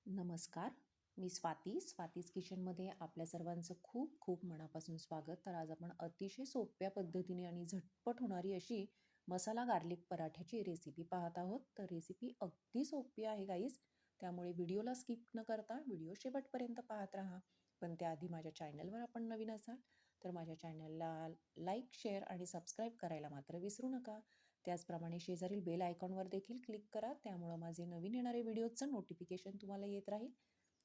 नमस्कार. मी स्वातीज किचनमध्ये आपल्या सर्वांचं खूप खूप मनापासून स्वागत. तर आज आपण अतिशय सोप्या पद्धतीने आणि झटपट होणारी अशी मसाला गार्लिक पराठ्याची रेसिपी पाहत आहोत. तर रेसिपी अगदी सोपी आहे गाईज, त्यामुळे व्हिडिओला स्किप न करता व्हिडिओ शेवटपर्यंत पाहत राहा. पण त्याआधी माझ्या चॅनलवर आपण नवीन असाल तर माझ्या चॅनलला लाईक, शेअर आणि सबस्क्राईब करायला मात्र विसरू नका. त्याचप्रमाणे शेजारील बेल आयकॉनवर देखील क्लिक करा, त्यामुळं माझे नवीन येणारे व्हिडिओचं नोटिफिकेशन तुम्हाला येत राहील.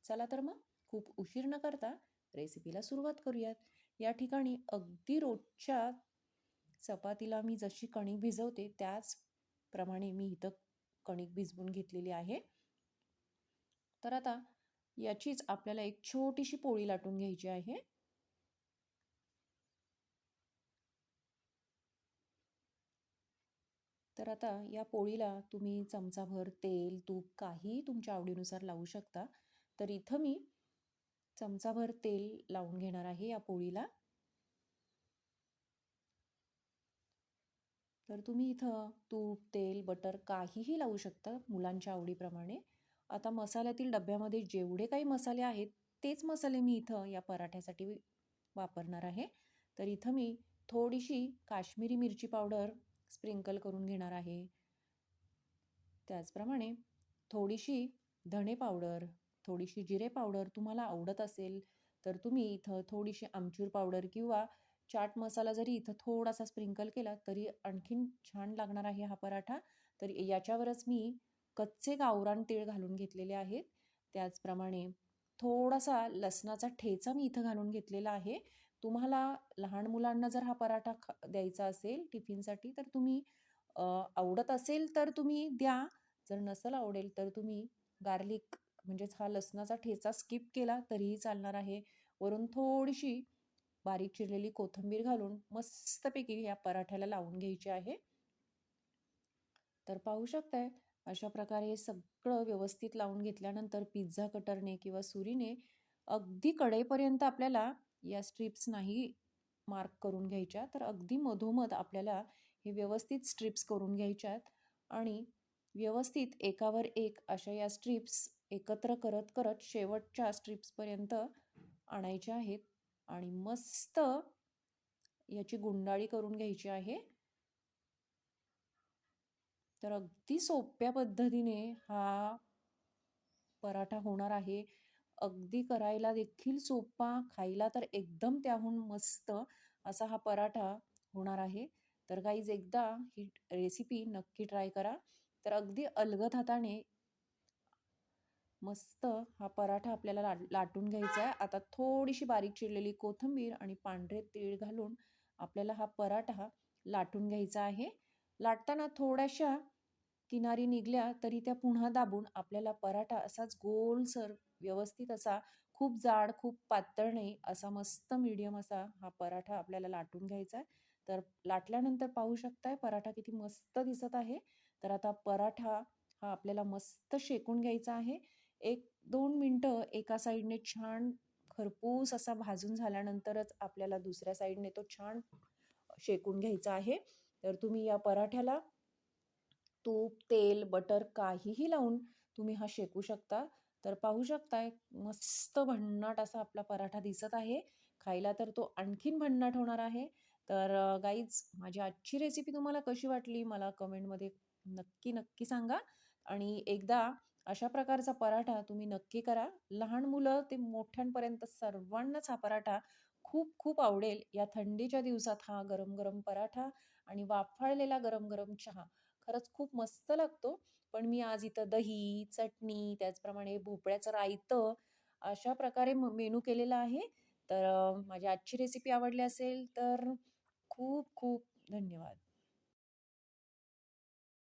चला तर मग खूप उशीर न करता रेसिपीला सुरुवात करूयात. या ठिकाणी अगदी रोजच्या चपातीला मी जशी कणिक भिजवते त्याचप्रमाणे मी इथं कणिक भिजवून घेतलेली आहे. तर आता याचीच आपल्याला एक छोटीशी पोळी लाटून घ्यायची आहे. तर आता या पोळीला तुम्ही चमचाभर तेल, तूप काहीही तुमच्या आवडीनुसार लावू शकता. तर इथं मी चमचाभर तेल लावून घेणार आहे या पोळीला. तर तुम्ही इथं तूप, तेल, बटर काहीही लावू शकता मुलांच्या आवडीप्रमाणे. आता मसाल्यातील डब्यामध्ये जेवढे काही मसाले आहेत तेच मसाले मी इथं या पराठ्यासाठी वापरणार आहे. तर इथं मी थोडीशी काश्मीरी मिरची पावडर स्प्रिंकल करून घेणार आहे. त्याचप्रमाणे थोडीशी धणे पावडर, थोडीशी जिरे पावडर तुम्हाला आवडत असेल तर तुम्ही इथं थोडीशी आमचूर पावडर किंवा चाट मसाला जरी इथं थोडासा स्प्रिंकल केला तरी आणखीन छान लागणार आहे हा पराठा. तर याच्यावरच मी कच्चे गावरान तीळ घालून घेतलेले आहेत. त्याचप्रमाणे थोडासा लसणाचा ठेचा मी इथं घालून घेतलेला आहे. तुम्हाला लहान मुलांना जर हा पराठा द्यायचा असेल टिफिनसाठी तर तुम्ही आवडत असेल तर तुम्ही द्या. जर नसेल आवडेल तर तुम्ही गार्लिक म्हणजेच हा लसणाचा ठेचा स्किप केला तरीही चालणार आहे. वरून थोडीशी बारीक चिरलेली कोथिंबीर घालून मस्तपैकी या पराठ्याला लावून घ्यायची आहे. तर पाहू शकताय अशा प्रकारे सगळं व्यवस्थित लावून घेतल्यानंतर पिझ्झा कटरने किंवा सुरीने अगदी कडेपर्यंत आपल्याला या स्ट्रिप्स नाही मार्क करून घ्यायच्या. तर अगदी मधोमध आपल्याला हे व्यवस्थित स्ट्रिप्स करून घ्यायच्यात आणि व्यवस्थित एकावर एक अशा या स्ट्रिप्स एकत्र करत करत शेवटच्या स्ट्रिप्सपर्यंत आणायच्या आहेत आणि मस्त याची गुंडाळी करून घ्यायची आहे. तर अगदी सोप्या पद्धतीने हा पराठा होणार आहे. अगदी करायला देखील सोपा, खायला तर एकदम त्याहून मस्त असा हा पराठा होणार आहे. तर गाईज एकदा ही रेसिपी नक्की ट्राय करा. तर अगदी अलगद हाताने मस्त हा पराठा आपल्याला लाटून घ्यायचा आहे. आता थोडीशी बारीक चिरलेली कोथिंबीर आणि पांढरे तीळ घालून आपल्याला हा पराठा लाटून घ्यायचा आहे. लाटताना थोड्याशा किनारी निघल्या तरी त्या पुन्हा दाबून आपल्याला पराठा असाच गोलसर व्यवस्थित असा, खूप जाड खूप पातळ नाही असा मस्त मीडियम असा हा पराठा आपल्याला लाटून घ्यायचा आहे. तर लाटल्यानंतर पाहू शकताय पराठा किती मस्त दिसत आहे. तर आता पराठा हा आपल्याला मस्त शेकून घ्यायचा आहे. 1-2 मिनटं एका साईडने छान खरपूस असा भाजून झाल्यानंतरच आपल्याला दुसऱ्या साईडने तो छान शेकून घ्यायचा आहे. तर तुम्ही या पराठ्याला तूप, तेल, बटर काहीही लावून तुम्ही हा शेकू शकता. तर पाहू शकताय मस्त भन्नाट असा आपला पराठा दिसत आहे. खायला तर तो आणखीन भन्नाट होणार आहे. तर गाईज माझी आजची रेसिपी तुम्हाला कशी वाटली मला कमेंटमध्ये नक्की सांगा. आणि एकदा अशा प्रकारचा पराठा तुम्ही नक्की करा. लहान मुलं ते मोठ्यांपर्यंत सर्वांनाच हा पराठा खूप खूप आवडेल. या थंडीच्या दिवसात हा गरम-गरम पराठा आणि वाफाळलेला गरम-गरम चहा खरंच खूप मस्त लागतो. पण मी आज इथं दही, चटणी, त्याचप्रमाणे भोपळ्याचं रायतं अशा प्रकारे मेनू केलेला आहे. तर माझी आजची रेसिपी आवडली असेल तर खूप खूप धन्यवाद.